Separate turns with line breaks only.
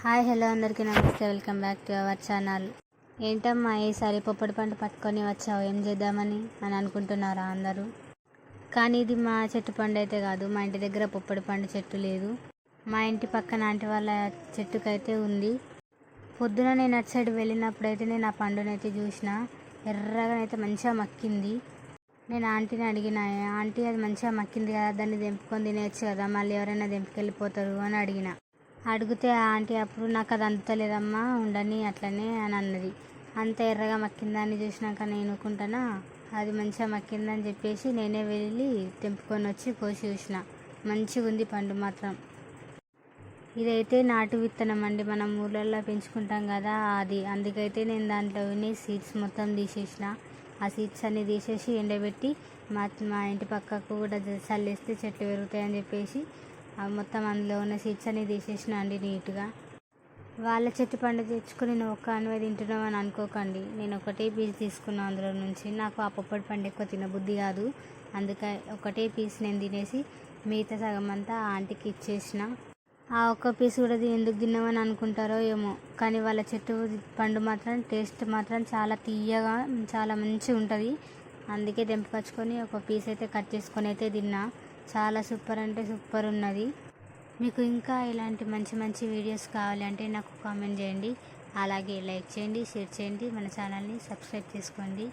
Hi hello అందరికీ నమస్తే. Welcome back to our channel. ఏంటమ్మా ఈసారి పొప్పడి పండు పట్టుకొని వచ్చావు, ఏం చేద్దామని అని అనుకుంటున్నారా అందరూ? కానీ ఇది మా చెట్టు పండు అయితే కాదు. మా ఇంటి దగ్గర పొప్పడి పండు చెట్టు లేదు. మా ఇంటి పక్కన ఆంటీ వాళ్ళ చెట్టుకైతే ఉంది. పొద్దున నేను అటు సైడ్ వెళ్ళినప్పుడైతే నేను ఆ పండునైతే చూసిన. ఎర్రగానైతే మంచిగా మక్కింది. నేను ఆంటీని అడిగిన, ఆంటీ అది మంచిగా మక్కింది కదా, దాన్ని తెంపుకొని తినేయచ్చు కదా, మళ్ళీ ఎవరైనా తెంపుకెళ్ళిపోతారు అని అడిగితే ఆ ఆంటీ అప్పుడు నాకు అది అందుతలేదమ్మా, ఉండని అట్లనే అని అన్నది. అంత ఎర్రగా మక్కిందాన్ని చూసినాక నేను అనుకుంటానా అది మంచిగా మక్కిందని చెప్పేసి నేనే వెళ్ళి తెంపుకొని వచ్చి కోసి చూసిన. మంచిగా ఉంది పండు మాత్రం. ఇదైతే నాటు విత్తనం అండి, మనం ఊళ్ళల్లో పెంచుకుంటాం కదా అది. అందుకైతే నేను దాంట్లో సీడ్స్ మొత్తం తీసేసిన. ఆ సీడ్స్ అన్నీ తీసేసి ఎండబెట్టి మా ఇంటి పక్కకు కూడా చల్లేస్తే చెట్లు పెరుగుతాయని చెప్పేసి మొత్తం అందులో ఉన్న సీడ్స్ అన్నీ తీసేసిన అండి నీట్గా. వాళ్ళ చెట్టు పండు తెచ్చుకొని నేను ఒక్క అనువే తింటున్నావు అని అనుకోకండి. నేను ఒకటే పీస్ తీసుకున్నాను అందులో నుంచి. నాకు ఆ పొప్పడి పండు ఎక్కువ తినబుద్ధి కాదు. అందుకే ఒకటే పీస్ నేను తినేసి మిగతా సగం అంతా ఆంటీకి ఇచ్చేసిన. ఆ ఒక్క పీస్ కూడా ఎందుకు తిన్నామని అనుకుంటారో ఏమో, కానీ వాళ్ళ చెట్టు పండు మాత్రం టేస్ట్ మాత్రం చాలా తీయగా చాలా మంచిగా ఉంటుంది. అందుకే తెంపుకొచ్చుకొని ఒక పీస్ అయితే కట్ చేసుకొని అయితే తిన్నా. చాలా సూపర్ అంటే సూపర్ ఉన్నది. మీకు ఇంకా ఇలాంటి మంచి మంచి వీడియోస్ కావాలి అంటే నాకు కామెంట్ చేయండి. అలాగే లైక్ చేయండి, షేర్ చేయండి, మన ఛానల్ని సబ్స్క్రైబ్ చేసుకోండి.